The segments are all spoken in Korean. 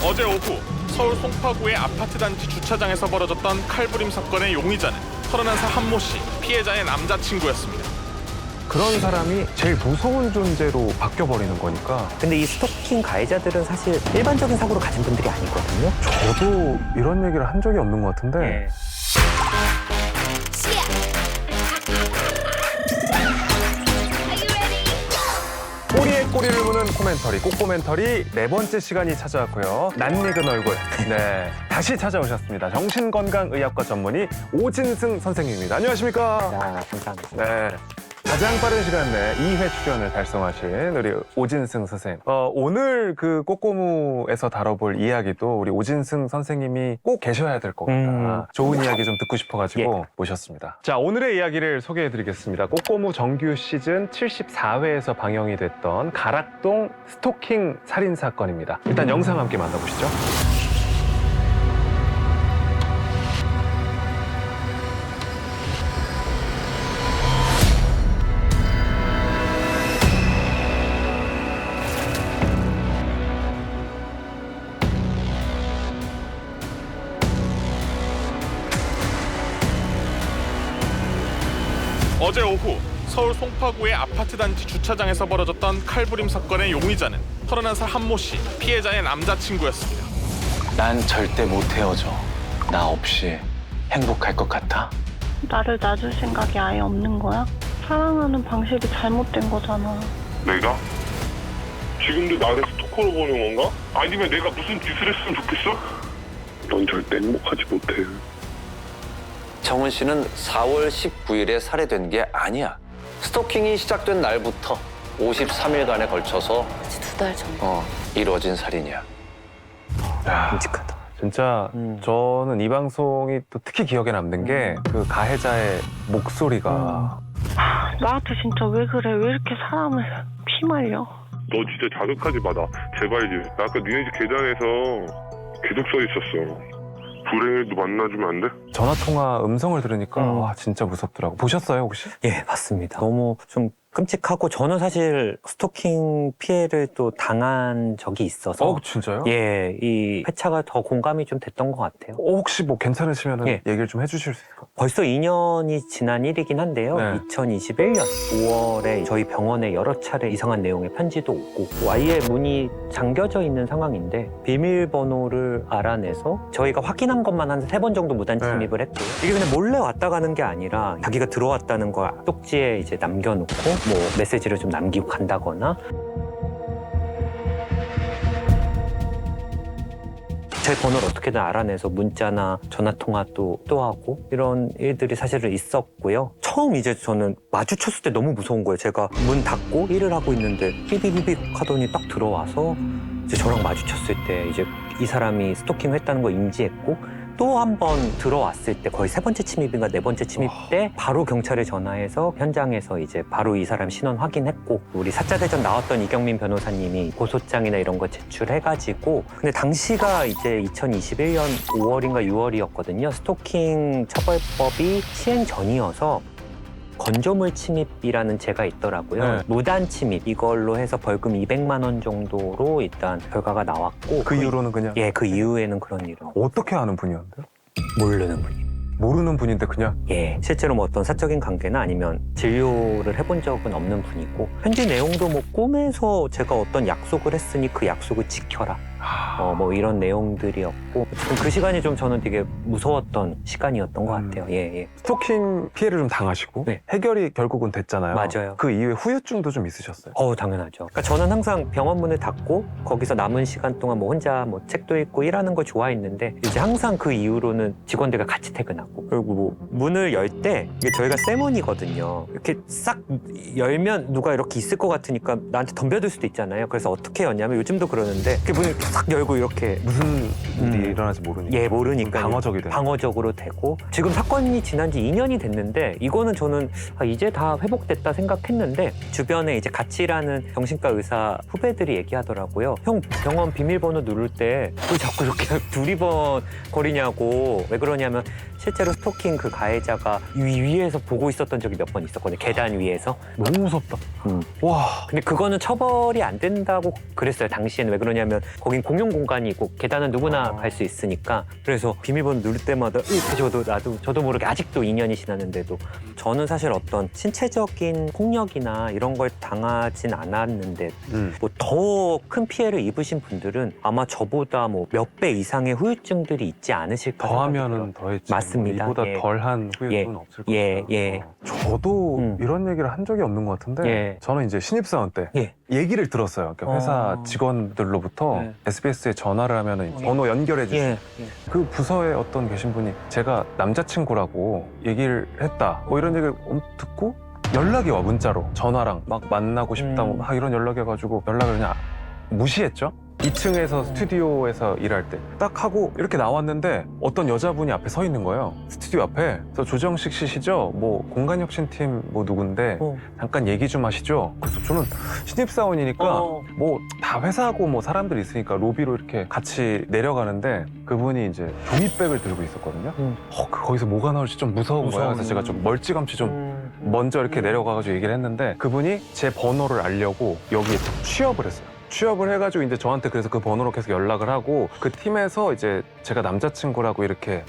어제 오후 서울 송파구의 아파트 단지 주차장에서 벌어졌던 칼부림 사건의 용의자는 31살 한모 씨, 피해자의 남자친구였습니다. 그런 사람이 제일 무서운 존재로 바뀌어버리는 거니까. 근데 이 스토킹 가해자들은 사실 일반적인 사고를 가진 분들이 아니거든요. 저도 이런 얘기를 한 적이 없는 것 같은데. 네. 꼬리에 꼬리를 무는 코멘터리, 꼬꼬멘터리 네 번째 시간이 찾아왔고요. 낯익은 얼굴. 네, 다시 찾아오셨습니다. 정신건강의학과 전문의 오진승 선생님입니다. 안녕하십니까? 자, 감사합니다. 네. 가장 빠른 시간 내에 2회 출연을 달성하신 우리 오진승 선생님. 오늘 그 꼬꼬무에서 다뤄볼 이야기도 우리 오진승 선생님이 꼭 계셔야 될 것 같다. 좋은 이야기 좀 듣고 싶어가지고 모셨습니다. 자, 오늘의 이야기를 소개해드리겠습니다. 꼬꼬무 정규 시즌 74회에서 방영이 됐던 가락동 스토킹 살인 사건입니다. 일단 영상 함께 만나보시죠. 어제 오후 서울 송파구의 아파트 단지 주차장에서 벌어졌던 칼부림 사건의 용의자는 31살 한모 씨, 피해자의 남자친구였습니다. 난 절대 못 헤어져. 나 없이 행복할 것 같아? 나를 놔줄 생각이 아예 없는 거야? 사랑하는 방식이 잘못된 거잖아. 내가? 지금도 나를 스토커로 보는 건가? 아니면 내가 무슨 짓을 했으면 좋겠어? 넌 절대 행복하지 못해. 정은 씨는 4월 19일에 살해된 게 아니야. 스토킹이 시작된 날부터 53일간에 걸쳐서 2달 전. 이루어진 살인이야. 끔찍하다. 진짜 저는 이 방송이 또 특히 기억에 남는 게 그 가해자의 목소리가 나한테 진짜 왜 그래? 왜 이렇게 사람을 피말려? 너 진짜 자극하지 마, 나. 제발이지. 나 아까 니네 집 계단에서 계속 써 있었어. 불행해도 만나주면 안 돼? 전화통화 음성을 들으니까 와 진짜 무섭더라고. 보셨어요 혹시? 예, 봤습니다. 너무 좀 끔찍하고 저는 사실 스토킹 피해를 또 당한 적이 있어서 진짜요? 예, 이 회차가 더 공감이 좀 됐던 것 같아요. 혹시 뭐 괜찮으시면 예. 얘기를 좀 해주실 수 있을까요? 벌써 2년이 지난 일이긴 한데요. 네. 2021년 5월에 저희 병원에 여러 차례 이상한 내용의 편지도 오고 또 아예 문이 잠겨져 있는 상황인데 비밀번호를 알아내서 저희가 확인한 것만 한 3번 정도 무단 침입을 했고요. 이게 그냥 몰래 왔다 가는 게 아니라 자기가 들어왔다는 걸 쪽지에 이제 남겨놓고 뭐 메시지를 좀 남기고 간다거나 제 번호를 어떻게든 알아내서 문자나 전화통화도 또 하고 이런 일들이 사실은 있었고요. 처음 이제 저는 마주쳤을 때 너무 무서운 거예요. 제가 문 닫고 일을 하고 있는데 삐비비빅 하더니 딱 들어와서 이제 저랑 마주쳤을 때 이제 이 사람이 스토킹을 했다는 걸 인지했고 또 한 번 들어왔을 때 거의 3번째 침입인가 4번째 침입 때 바로 경찰에 전화해서 현장에서 이제 바로 이 사람 신원 확인했고 우리 사자대전 나왔던 이경민 변호사님이 고소장이나 이런 거 제출해가지고 근데 당시가 이제 2021년 5월인가 6월이었거든요. 스토킹 처벌법이 시행 전이어서 건조물 침입이라는 죄가 있더라고요. 네. 무단 침입 이걸로 해서 벌금 200만 원 정도로 일단 결과가 나왔고 그 이후로는 그냥 예, 그 이후에는 그런 일은 어떻게 아는 분이었는데요? 모르는 분이에요. 모르는 분인데 그냥 예, 실제로 뭐 어떤 사적인 관계나 아니면 진료를 해본 적은 없는 분이고 편지 내용도 뭐 꿈에서 제가 어떤 약속을 했으니 그 약속을 지켜라 뭐 이런 내용들이었고 어쨌든 그 시간이 좀 저는 되게 무서웠던 시간이었던 것 같아요. 예, 예. 스토킹 피해를 좀 당하시고 네. 해결이 결국은 됐잖아요. 맞아요. 그 이후에 후유증도 좀 있으셨어요? 당연하죠. 그러니까 저는 항상 병원 문을 닫고 거기서 남은 시간 동안 뭐 혼자 뭐 책도 읽고 일하는 걸 좋아했는데 이제 항상 그 이후로는 직원들과 같이 퇴근하고 그리고 뭐 문을 열 때 이게 저희가 세문이거든요. 이렇게 싹 열면 누가 이렇게 있을 것 같으니까 나한테 덤벼들 수도 있잖아요. 그래서 어떻게 여냐면 요즘도 그러는데 이렇게 문을 이렇게 싹 열고 이렇게 무슨 일이 일어날지 모르니까. 예, 모르니까 방어적이 되는. 방어적으로 되고 지금 사건이 지난 지 2년이 됐는데 이거는 저는 이제 다 회복됐다 생각했는데 주변에 이제 같이 일하는 정신과 의사 후배들이 얘기하더라고요. 형 병원 비밀번호 누를 때 왜 자꾸 이렇게 두리번 거리냐고. 왜 그러냐면 실제로 스토킹 그 가해자가 위에서 보고 있었던 적이 몇 번 있었거든요. 계단 위에서. 너무 무섭다. 음. 와. 근데 그거는 처벌이 안 된다고 그랬어요. 당시에는. 왜 그러냐면 거긴 공용 공간이고 계단은 누구나 갈 수 있으니까 그래서 비밀번호 누를 때마다 이렇게 저도 모르게 아직도 2년이 지났는데도 저는 사실 어떤 신체적인 폭력이나 이런 걸 당하진 않았는데 뭐 더 큰 피해를 입으신 분들은 아마 저보다 뭐 몇 배 이상의 후유증들이 있지 않으실까 더하면은 더했지. 맞습니다. 이보다 예. 덜한 후유증은 없을 것 예, 같아요. 예. 저도 이런 얘기를 한 적이 없는 것 같은데 예. 저는 이제 신입사원 때 예. 얘기를 들었어요. 그러니까 회사 직원들로부터 네. SBS에 전화를 하면 번호 연결해 주시고 예. 그 부서에 어떤 계신 분이 제가 남자친구라고 얘기를 했다 뭐 이런 얘기를 듣고 연락이 와 문자로 전화랑 막 만나고 싶다 뭐 막 이런 연락이 와가지고 연락을 그냥 무시했죠. 2층에서 스튜디오에서 일할 때 딱 하고 이렇게 나왔는데 어떤 여자분이 앞에 서 있는 거예요. 스튜디오 앞에. 그래서 조정식 씨시죠? 뭐 공간혁신팀 뭐 누군데 잠깐 얘기 좀 하시죠. 그래서 저는 신입사원이니까 뭐 다 회사고 뭐 사람들 있으니까 로비로 이렇게 같이 내려가는데 그분이 이제 종이백을 들고 있었거든요. 거기서 뭐가 나올지 좀 무서운 거예요. 그래서 제가 좀 멀찌감치 좀 먼저 이렇게 내려가가지고 얘기를 했는데 그분이 제 번호를 알려고 여기에 취업을 했어요. 취업을 해가지고 이제 저한테 그래서 그 번호로 계속 연락을 하고 그 팀에서 이제 제가 남자친구라고 이렇게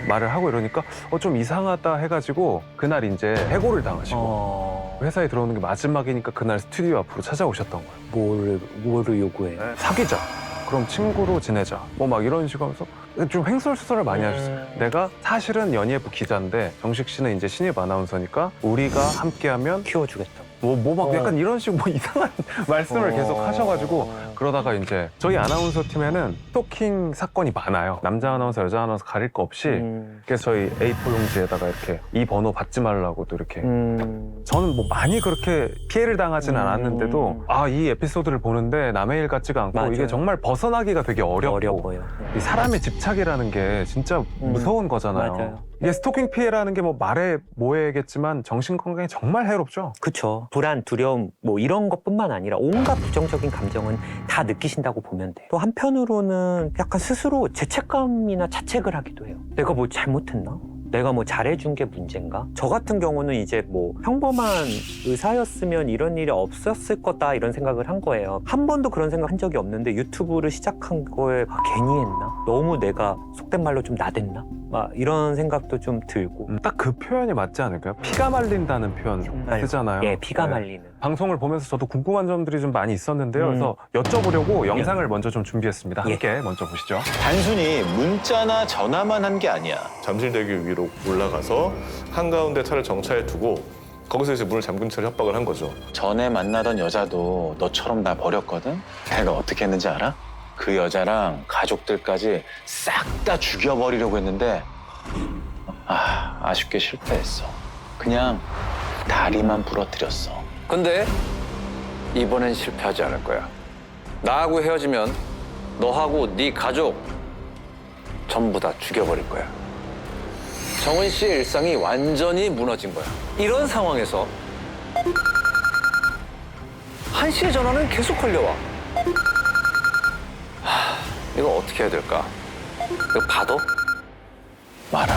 말을 하고 이러니까 좀 이상하다 해가지고 그날 이제 해고를 당하시고 회사에 들어오는 게 마지막이니까 그날 스튜디오 앞으로 찾아오셨던 거예요. 뭐를 요구해? 사귀자. 그럼 친구로 지내자. 뭐 막 이런 식으로 하면서 좀 횡설수설을 많이 하셨어요. 내가 사실은 연예부 기자인데 정식 씨는 이제 신입 아나운서니까 우리가 함께하면 키워주겠다. 뭐 막 약간 이런 식으로 뭐 이상한 말씀을 계속 하셔가지고 그러다가 이제 저희 아나운서 팀에는 스토킹 사건이 많아요. 남자 아나운서, 여자 아나운서 가릴 거 없이 그래서 저희 A4 용지에다가 이렇게 이 번호 받지 말라고 또 이렇게 저는 뭐 많이 그렇게 피해를 당하지는 않았는데도 이 에피소드를 보는데 남의 일 같지가 않고 맞아요. 이게 정말 벗어나기가 되게 어렵고 이 사람의 집착이라는 게 진짜 무서운 거잖아요. 맞아요. 이게 스토킹 피해라는 게 뭐 말해 뭐해겠지만 정신 건강에 정말 해롭죠. 그렇죠. 불안, 두려움 뭐 이런 것뿐만 아니라 온갖 부정적인 감정은 다 느끼신다고 보면 돼요. 또 한편으로는 약간 스스로 죄책감이나 자책을 하기도 해요. 내가 뭐 잘못했나? 내가 뭐 잘해준 게 문제인가? 저 같은 경우는 이제 뭐 평범한 의사였으면 이런 일이 없었을 거다 이런 생각을 한 거예요. 한 번도 그런 생각 한 적이 없는데 유튜브를 시작한 거에 괜히 했나? 너무 내가 속된 말로 좀 나댔나? 막 이런 생각도 좀 들고. 딱 그 표현이 맞지 않을까요? 피가 말린다는 표현 쓰잖아요. 예, 피가 네. 말리는. 방송을 보면서 저도 궁금한 점들이 좀 많이 있었는데요. 그래서 여쭤보려고 영상을 먼저 좀 준비했습니다. 함께 먼저 보시죠. 단순히 문자나 전화만 한 게 아니야. 잠실대교 위로 올라가서 한가운데 차를 정차해 두고 거기서 이제 문을 잠근 채로 협박을 한 거죠. 전에 만나던 여자도 너처럼 나 버렸거든? 내가 어떻게 했는지 알아? 그 여자랑 가족들까지 싹 다 죽여버리려고 했는데 아쉽게 실패했어. 그냥 다리만 부러뜨렸어. 근데 이번엔 실패하지 않을 거야. 나하고 헤어지면 너하고 네 가족 전부 다 죽여버릴 거야. 정은 씨의 일상이 완전히 무너진 거야. 이런 상황에서 한 씨의 전화는 계속 걸려와. 이거 어떻게 해야 될까? 이거 봐도? 말아.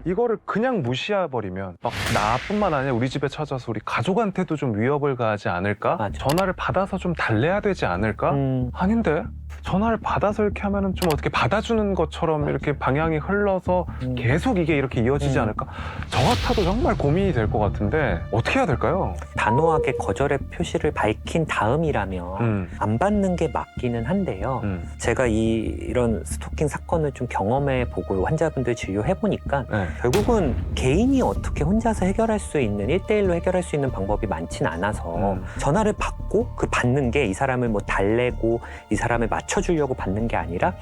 이거를 그냥 무시해버리면 막 나뿐만 아니라 우리 집에 찾아서 우리 가족한테도 좀 위협을 가하지 않을까? 맞아. 전화를 받아서 좀 달래야 되지 않을까? 아닌데? 전화를 받아서 이렇게 하면은 좀 어떻게 받아주는 것처럼 이렇게 방향이 흘러서 계속 이게 이렇게 이어지지 않을까? 저 같아도 정말 고민이 될 것 같은데 어떻게 해야 될까요? 단호하게 거절의 표시를 밝힌 다음이라면 안 받는 게 맞기는 한데요. 제가 이런 스토킹 사건을 좀 경험해보고 환자분들 진료해보니까 네. 결국은 개인이 어떻게 혼자서 해결할 수 있는 1대1로 해결할 수 있는 방법이 많진 않아서 전화를 받고 그 받는 게 이 사람을 뭐 달래고 이 사람을 맞춰주려고 받는 게 아니라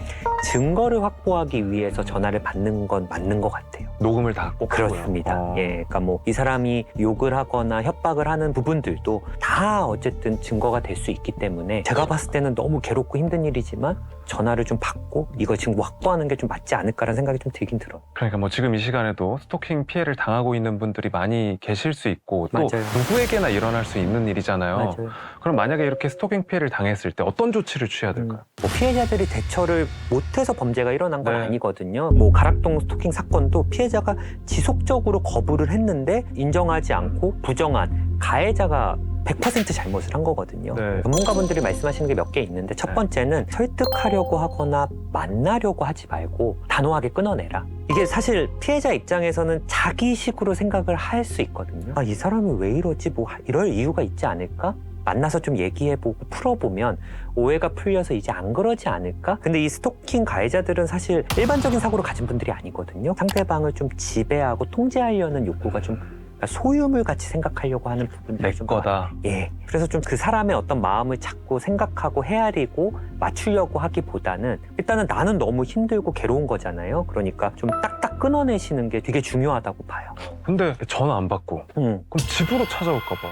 증거를 확보하기 위해서 전화를 받는 건 맞는 것 같아요. 녹음을 다 꼭 그렇습니다. 예, 그러니까 뭐 이 사람이 욕을 하거나 협박을 하는 부분들도 다 어쨌든 증거가 될 수 있기 때문에 제가 봤을 때는 너무 괴롭고 힘든 일이지만 전화를 좀 받고 이거 증거 확보하는 게 좀 맞지 않을까라는 생각이 좀 들긴 들어요. 그러니까 뭐 지금 이 시간에도 스토킹 피해를 당하고 있는 분들이 많이 계실 수 있고 또 맞아요. 누구에게나 일어날 수 있는 일이잖아요. 맞아요. 그럼 만약에 이렇게 스토킹 피해를 당했을 때 어떤 조치를 취해야 될까요? 뭐 피해자들이 대처를 못해서 범죄가 일어난 건 네. 아니거든요. 뭐 가락동 스토킹 사건도 피해자가 지속적으로 거부를 했는데 인정하지 않고 부정한 가해자가 100% 잘못을 한 거거든요. 네. 전문가분들이 말씀하시는 게 몇 개 있는데 첫 번째는 설득하려고 하거나 만나려고 하지 말고 단호하게 끊어내라. 이게 사실 피해자 입장에서는 자기식으로 생각을 할 수 있거든요. 아, 이 사람이 왜 이러지? 뭐 이럴 이유가 있지 않을까? 만나서 좀 얘기해보고 풀어보면 오해가 풀려서 이제 안 그러지 않을까? 근데 이 스토킹 가해자들은 사실 일반적인 사고를 가진 분들이 아니거든요. 상대방을 좀 지배하고 통제하려는 욕구가 좀 소유물 같이 생각하려고 하는 부분들이 내 거다. 예. 그래서 좀 그 사람의 어떤 마음을 자꾸 생각하고 헤아리고 맞추려고 하기보다는 일단은 나는 너무 힘들고 괴로운 거잖아요. 그러니까 좀 딱딱 끊어내시는 게 되게 중요하다고 봐요. 근데 전화 안 받고 그럼 집으로 찾아올까 봐.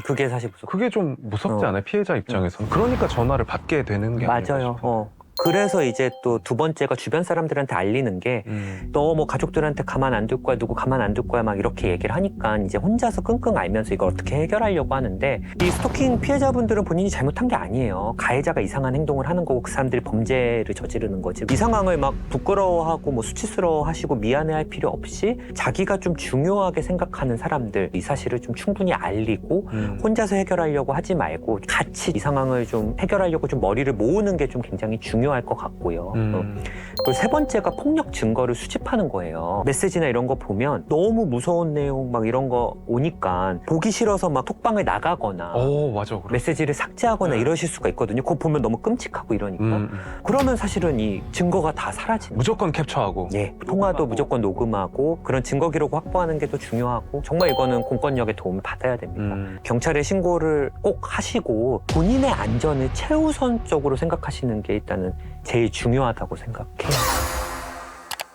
그게 사실 무섭고. 그게 좀 무섭지 않아요? 피해자 입장에서는. 그러니까 전화를 받게 되는 게 아닐까 맞아요. 싶어요. 그래서 이제 또 두 번째가 주변 사람들한테 알리는 게 너 뭐 가족들한테 가만 안 둘 거야, 누구 가만 안 둘 거야 막 이렇게 얘기를 하니까 이제 혼자서 끙끙 앓면서 이걸 어떻게 해결하려고 하는데 이 스토킹 피해자분들은 본인이 잘못한 게 아니에요. 가해자가 이상한 행동을 하는 거고 그 사람들이 범죄를 저지르는 거지. 이 상황을 막 부끄러워하고 뭐 수치스러워하시고 미안해할 필요 없이 자기가 좀 중요하게 생각하는 사람들 이 사실을 좀 충분히 알리고 혼자서 해결하려고 하지 말고 같이 이 상황을 좀 해결하려고 좀 머리를 모으는 게 좀 굉장히 중요할 것 같고요. 그리고 세 번째가 폭력 증거를 수집하는 거예요. 메시지나 이런 거 보면 너무 무서운 내용 막 이런 거 오니까 보기 싫어서 막 톡방을 나가거나 맞아. 그래. 메시지를 삭제하거나 이러실 수가 있거든요. 그거 보면 너무 끔찍하고 이러니까. 그러면 사실은 이 증거가 다 사라지는 무조건 캡처하고. 예, 통화도 무조건 녹음하고 그런 증거 기록 확보하는 게 더 중요하고 정말 이거는 공권력의 도움을 받아야 됩니다. 경찰에 신고를 꼭 하시고 본인의 안전을 최우선적으로 생각하시는 게 일단은 제일 중요하다고 생각해요.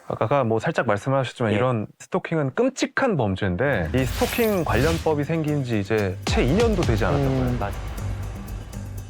아까 뭐 살짝 말씀하셨지만 예. 이런 스토킹은 끔찍한 범죄인데 이 스토킹 관련법이 생긴 지 이제 채 2년도 되지 않았다고요. 맞아.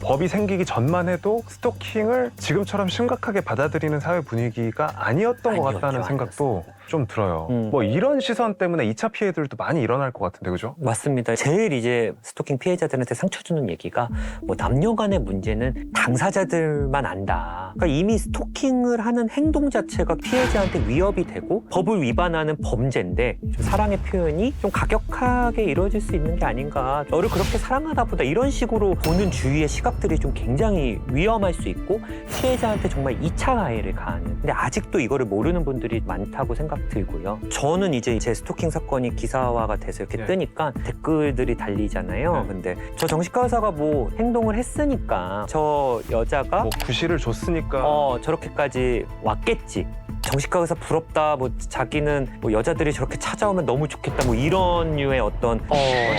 법이 생기기 전만 해도 스토킹을 지금처럼 심각하게 받아들이는 사회 분위기가 아니었던 것 같다는 아니었죠, 생각도 아니었습니다. 좀 들어요. 음. 뭐 이런 시선 때문에 2차 피해들도 많이 일어날 것 같은데, 그죠? 맞습니다. 제일 이제 스토킹 피해자들한테 상처 주는 얘기가 뭐 남녀 간의 문제는 당사자들만 안다. 그러니까 이미 스토킹을 하는 행동 자체가 피해자한테 위협이 되고 법을 위반하는 범죄인데 좀 사랑의 표현이 좀 가격하게 이루어질 수 있는 게 아닌가. 너를 그렇게 사랑하다 보다 이런 식으로 보는 주위의 시각들이 좀 굉장히 위험할 수 있고 피해자한테 정말 2차 가해를 가하는. 근데 아직도 이거를 모르는 분들이 많다고 생각 들고요. 저는 이제 제 스토킹 사건이 기사화가 돼서 이렇게 네. 뜨니까 댓글들이 달리잖아요. 네. 근데 저 정신과 의사가 뭐 행동을 했으니까 저 여자가 뭐 구실을 줬으니까 저렇게까지 왔겠지. 정신과 의사 부럽다. 뭐 자기는 뭐 여자들이 저렇게 찾아오면 너무 좋겠다. 뭐 이런 류의 어떤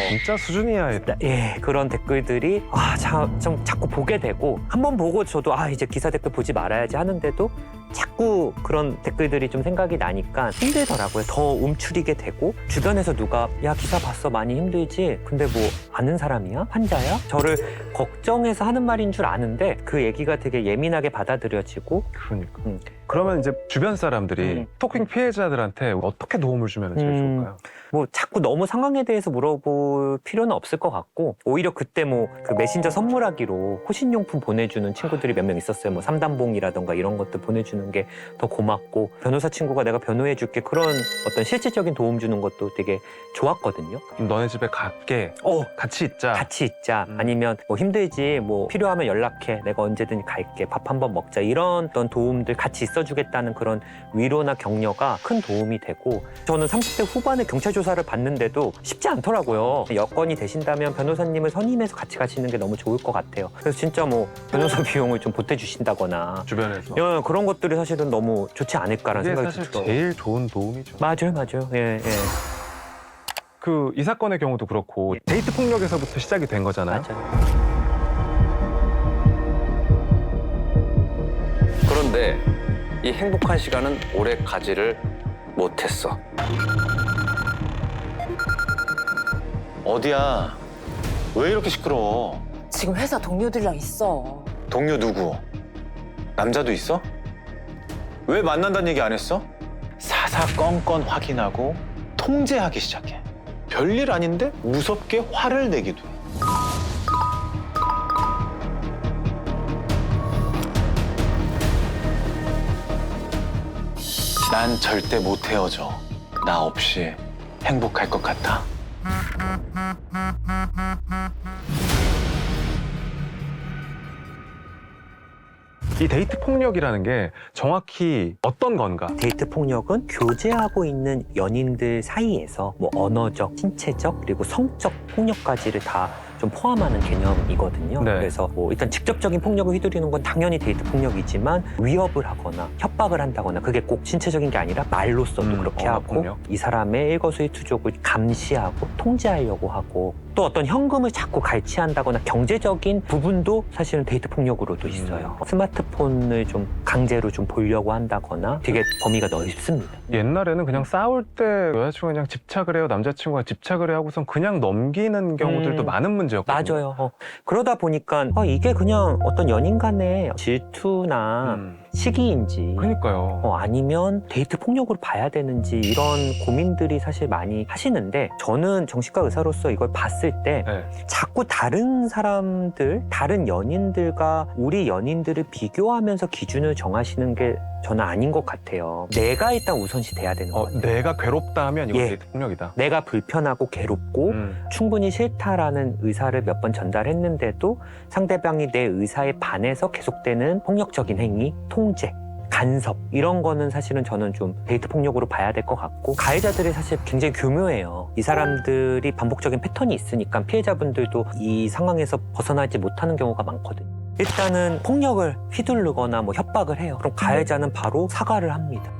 진짜 수준이야. 예, 그런 댓글들이 좀 자꾸 보게 되고 한 번 보고 저도 이제 기사 댓글 보지 말아야지 하는데도 자꾸 그런 댓글들이 좀 생각이 나니까 힘들더라고요. 더 움츠리게 되고 주변에서 누가 야 기사 봤어 많이 힘들지? 근데 뭐 아는 사람이야? 환자야? 저를 걱정해서 하는 말인 줄 아는데 그 얘기가 되게 예민하게 받아들여지고 그러니까. 그러면 이제 주변 사람들이 스토킹 피해자들한테 어떻게 도움을 주면 제일 좋을까요? 뭐 자꾸 너무 상황에 대해서 물어볼 필요는 없을 것 같고 오히려 그때 뭐 그 메신저 선물하기로 호신용품 보내주는 친구들이 몇 명 있었어요. 뭐 삼단봉이라던가 이런 것들 보내주는 게 더 고맙고 변호사 친구가 내가 변호해줄게 그런 어떤 실질적인 도움 주는 것도 되게 좋았거든요. 너네 집에 갈게. 같이 있자. 같이 있자. 아니면 뭐 힘들지 뭐 필요하면 연락해. 내가 언제든 갈게. 밥 한번 먹자. 이런 어떤 도움들 같이 있어주겠다는 그런 위로나 격려가 큰 도움이 되고 저는 30대 후반에 경찰 조사를 받는데도 쉽지 않더라고요. 여건이 되신다면 변호사님을 선임해서 같이 가시는 게 너무 좋을 것 같아요. 그래서 진짜 뭐 변호사 비용을 좀 보태주신다거나 주변에서. 그런 것들이 사실은 너무 좋지 않을까라는 이게 생각이 사실 들어요. 제일 좋은 도움이죠. 맞아요. 예. 그 이 사건의 경우도 그렇고 데이트 폭력에서부터 시작이 된 거잖아요. 맞아요. 그런데 이 행복한 시간은 오래 가지를 못했어. 어디야? 왜 이렇게 시끄러워? 지금 회사 동료들이랑 있어. 동료 누구? 남자도 있어? 왜 만난다는 얘기 안 했어? 사사건건 확인하고 통제하기 시작해. 별일 아닌데 무섭게 화를 내기도 해. 난 절대 못 헤어져. 나 없이 행복할 것 같아. 이 데이트 폭력이라는 게 정확히 어떤 건가? 데이트 폭력은 교제하고 있는 연인들 사이에서 뭐 언어적, 신체적, 그리고 성적 폭력까지를 다 좀 포함하는 개념이거든요. 네. 그래서 뭐 일단 직접적인 폭력을 휘두르는 건 당연히 데이트 폭력이지만 위협을 하거나 협박을 한다거나 그게 꼭 신체적인 게 아니라 말로써도 그렇게 언어 하고 폭력. 이 사람의 일거수일투족을 감시하고 통제하려고 하고 또 어떤 현금을 자꾸 갈취한다거나 경제적인 부분도 사실은 데이트 폭력으로도 있어요. 스마트폰을 좀 강제로 좀 보려고 한다거나 되게 범위가 넓습니다. 옛날에는 그냥 싸울 때 여자친구가 그냥 집착을 해요. 남자친구가 집착을 해 하고선 그냥 넘기는 경우들도 많은 문제였거든요. 맞아요. 그러다 보니까 이게 그냥 어떤 연인 간의 질투나 시기인지 그러니까요. 아니면 데이트 폭력으로 봐야 되는지 이런 고민들이 사실 많이 하시는데 저는 정신과 의사로서 이걸 봤을 때 네. 자꾸 다른 사람들, 다른 연인들과 우리 연인들을 비교하면서 기준을 정하시는 게 저는 아닌 것 같아요. 내가 일단 우선시 돼야 되는 것 같아요. 내가 괴롭다 하면 이건 예. 데이트 폭력이다. 내가 불편하고 괴롭고 충분히 싫다라는 의사를 몇 번 전달했는데도 상대방이 내 의사에 반해서 계속되는 폭력적인 행위, 통제, 간섭 이런 거는 사실은 저는 좀 데이트 폭력으로 봐야 될 것 같고 가해자들이 사실 굉장히 교묘해요. 이 사람들이 반복적인 패턴이 있으니까 피해자분들도 이 상황에서 벗어나지 못하는 경우가 많거든요. 일단은 폭력을 휘두르거나 뭐 협박을 해요. 그럼 가해자는 바로 사과를 합니다.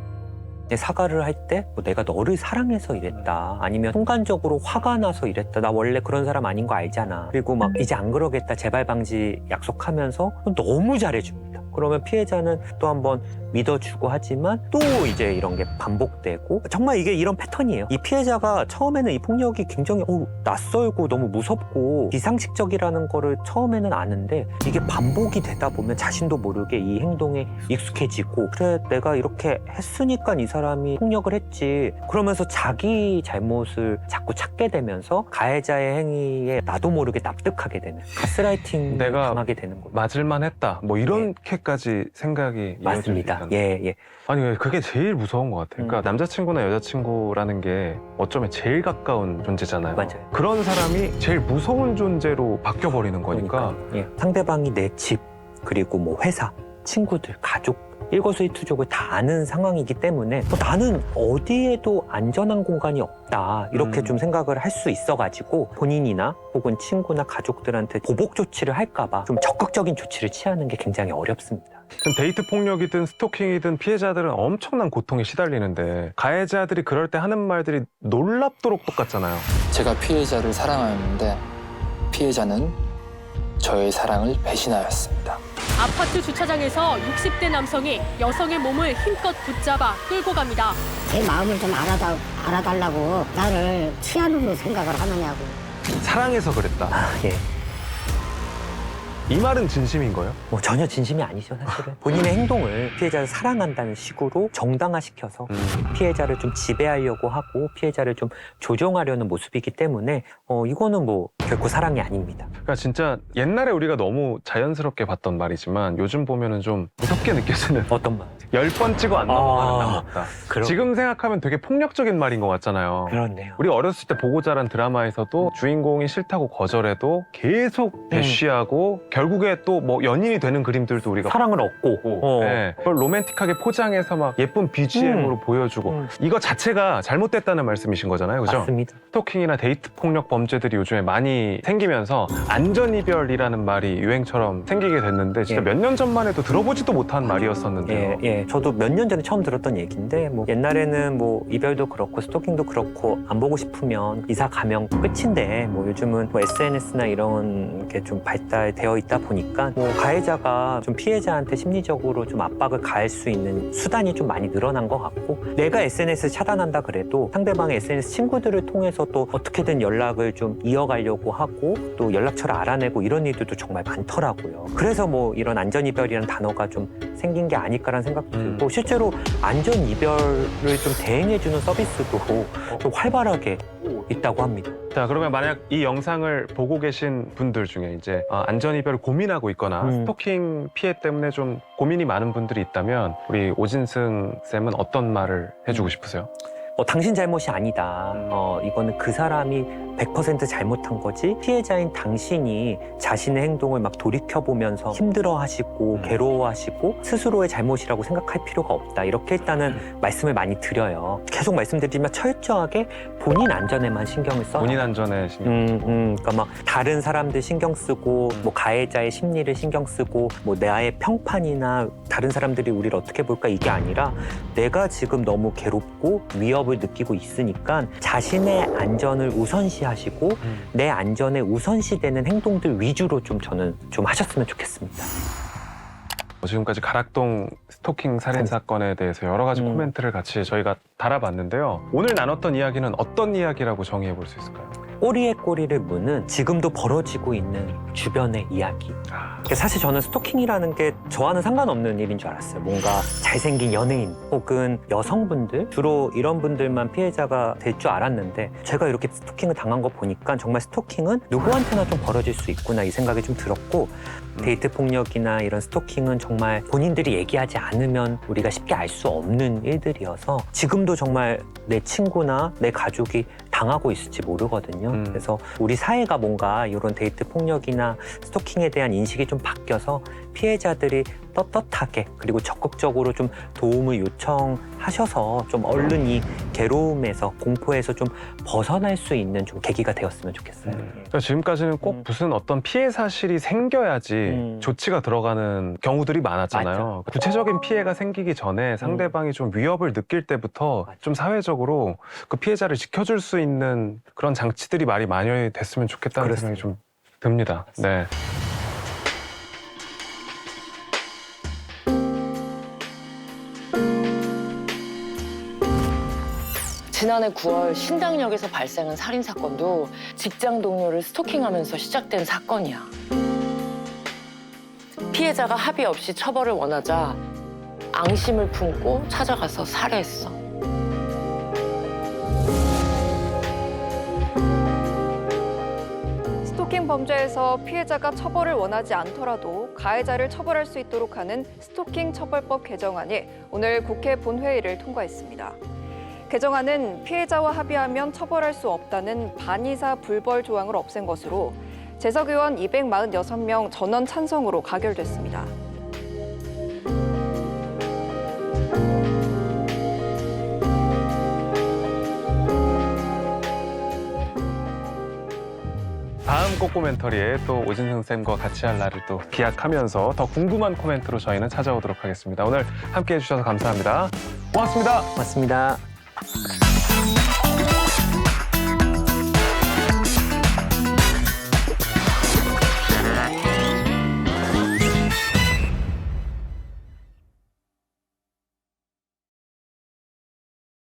사과를 할 때 내가 너를 사랑해서 이랬다 아니면 순간적으로 화가 나서 이랬다 나 원래 그런 사람 아닌 거 알잖아 그리고 막 이제 안 그러겠다 재발 방지 약속하면서 너무 잘해줍니다. 그러면 피해자는 또 한번 믿어주고 하지만 또 이제 이런 게 반복되고 정말 이게 이런 패턴이에요. 이 피해자가 처음에는 이 폭력이 굉장히 낯설고 너무 무섭고 비상식적이라는 거를 처음에는 아는데 이게 반복이 되다 보면 자신도 모르게 이 행동에 익숙해지고 그래 내가 이렇게 했으니까 이 사람이 폭력을 했지 그러면서 자기 잘못을 자꾸 찾게 되면서 가해자의 행위에 나도 모르게 납득하게 되는 가스라이팅을 내가 당하게 되는 거예요. 맞을만 했다. 뭐 이렇게까지 생각이 맞습니다. 예. 아니 그게 제일 무서운 것 같아요. 그러니까 남자친구나 여자친구라는 게 어쩌면 제일 가까운 존재잖아요. 맞아요. 그런 사람이 제일 무서운 존재로 바뀌어버리는 거니까. 예. 상대방이 내 집 그리고 뭐 회사, 친구들, 가족 일거수일투족을 다 아는 상황이기 때문에 나는 어디에도 안전한 공간이 없다 이렇게 좀 생각을 할 수 있어가지고 본인이나 혹은 친구나 가족들한테 보복 조치를 할까봐 좀 적극적인 조치를 취하는 게 굉장히 어렵습니다. 데이트 폭력이든 스토킹이든 피해자들은 엄청난 고통에 시달리는데 가해자들이 그럴 때 하는 말들이 놀랍도록 똑같잖아요. 제가 피해자를 사랑하였는데 피해자는 저의 사랑을 배신하였습니다. 아파트 주차장에서 60대 남성이 여성의 몸을 힘껏 붙잡아 끌고 갑니다. 제 마음을 좀 알아달라고 나를 치안으로 생각을 하느냐고. 사랑해서 그랬다. 예. 이 말은 진심인 거예요? 뭐 전혀 진심이 아니죠 사실은. 본인의 행동을 피해자를 사랑한다는 식으로 정당화시켜서 피해자를 좀 지배하려고 하고 피해자를 좀 조종하려는 모습이기 때문에 이거는 뭐 결코 사랑이 아닙니다. 그러니까 진짜 옛날에 우리가 너무 자연스럽게 봤던 말이지만 요즘 보면은 좀 무섭게 느껴지는 어떤 말? 10번 찍어 안 넘어가는 남 없다. 그럼. 지금 생각하면 되게 폭력적인 말인 것 같잖아요. 그렇네요. 우리 어렸을 때 보고 자란 드라마에서도 주인공이 싫다고 거절해도 계속 배쉬하고 결국에 또 뭐 연인이 되는 그림들도 우리가 사랑을 얻고 네. 그걸 로맨틱하게 포장해서 막 예쁜 BGM으로 보여주고 이거 자체가 잘못됐다는 말씀이신 거잖아요, 그죠? 맞습니다. 스토킹이나 데이트 폭력 범죄들이 요즘에 많이 생기면서 안전이별이라는 말이 유행처럼 생기게 됐는데 진짜 몇 년 전만 해도 들어보지도 못한 말이었었는데요. 예. 저도 몇 년 전에 처음 들었던 얘기인데 뭐 옛날에는 뭐 이별도 그렇고 스토킹도 그렇고 안 보고 싶으면 이사 가면 끝인데 뭐 요즘은 뭐 SNS나 이런 게 좀 발달되어 있다 보니까 뭐 가해자가 좀 피해자한테 심리적으로 좀 압박을 가할 수 있는 수단이 좀 많이 늘어난 것 같고 내가 SNS를 차단한다 그래도 상대방의 SNS 친구들을 통해서 또 어떻게든 연락을 좀 이어가려고 하고 또 연락처를 알아내고 이런 일들도 정말 많더라고요. 그래서 뭐 이런 안전이별이라는 단어가 좀 생긴 게 아닐까라는 생각도 들고 실제로 안전이별을 좀 대행해주는 서비스도 좀 활발하게 있다고 합니다. 자, 그러면 만약 이 영상을 보고 계신 분들 중에 이제 안전이별을 고민하고 있거나 스토킹 피해 때문에 좀 고민이 많은 분들이 있다면 우리 오진승 쌤은 어떤 말을 해주고 싶으세요? 당신 잘못이 아니다. 이거는 그 사람이 100% 잘못한 거지 피해자인 당신이 자신의 행동을 막 돌이켜보면서 힘들어하시고 괴로워하시고 스스로의 잘못이라고 생각할 필요가 없다. 이렇게 일단은 말씀을 많이 드려요. 계속 말씀드리지만 철저하게 본인 안전에만 신경을 써요. 본인 안전에 신경. 그러니까 막 다른 사람들 신경 쓰고 뭐 가해자의 심리를 신경 쓰고 뭐 나의 평판이나 다른 사람들이 우리를 어떻게 볼까 이게 아니라 내가 지금 너무 괴롭고 위협을 느끼고 있으니까 자신의 안전을 우선시하시고 내 안전에 우선시되는 행동들 위주로 좀 저는 좀 하셨으면 좋겠습니다. 지금까지 가락동 스토킹 살인 사건에 대해서 여러 가지 코멘트를 같이 저희가 달아봤는데요. 오늘 나눴던 이야기는 어떤 이야기라고 정의해 볼 수 있을까요? 꼬리에 꼬리를 무는 지금도 벌어지고 있는 주변의 이야기. 사실 저는 스토킹이라는 게 저와는 상관없는 일인 줄 알았어요. 뭔가 잘생긴 연예인 혹은 여성분들, 주로 이런 분들만 피해자가 될 줄 알았는데 제가 이렇게 스토킹을 당한 거 보니까 정말 스토킹은 누구한테나 좀 벌어질 수 있구나 이 생각이 좀 들었고 데이트 폭력이나 이런 스토킹은 정말 본인들이 얘기하지 않으면 우리가 쉽게 알 수 없는 일들이어서 지금도 정말 내 친구나 내 가족이 당하고 있을지 모르거든요. 그래서 우리 사회가 뭔가 이런 데이트 폭력이나 스토킹에 대한 인식이 좀 바뀌어서 피해자들이 떳떳하게 그리고 적극적으로 좀 도움을 요청하셔서 좀 얼른 이 괴로움에서 공포에서 좀 벗어날 수 있는 좀 계기가 되었으면 좋겠어요. 그러니까 지금까지는 꼭 무슨 어떤 피해 사실이 생겨야지 조치가 들어가는 경우들이 많았잖아요. 구체적인 피해가 생기기 전에 상대방이 좀 위협을 느낄 때부터 좀 사회적으로 그 피해자를 지켜줄 수 있는 그런 장치들이 많이 마련됐으면 좋겠다는 생각이 좀 듭니다. 네. 지난해 9월 신당역에서 발생한 살인 사건도 직장 동료를 스토킹하면서 시작된 사건이야. 피해자가 합의 없이 처벌을 원하자 앙심을 품고 찾아가서 살해했어. 스토킹 범죄에서 피해자가 처벌을 원하지 않더라도 가해자를 처벌할 수 있도록 하는 스토킹 처벌법 개정안이 오늘 국회 본회의를 통과했습니다. 개정안은 피해자와 합의하면 처벌할 수 없다는 반의사 불벌 조항을 없앤 것으로 재석 의원 246명 전원 찬성으로 가결됐습니다. 다음 꼬꼬멘터리에 또 오진승 쌤과 같이 할 날을 또 기약하면서 더 궁금한 코멘트로 저희는 찾아오도록 하겠습니다. 오늘 함께해 주셔서 감사합니다. 고맙습니다. 고맙습니다.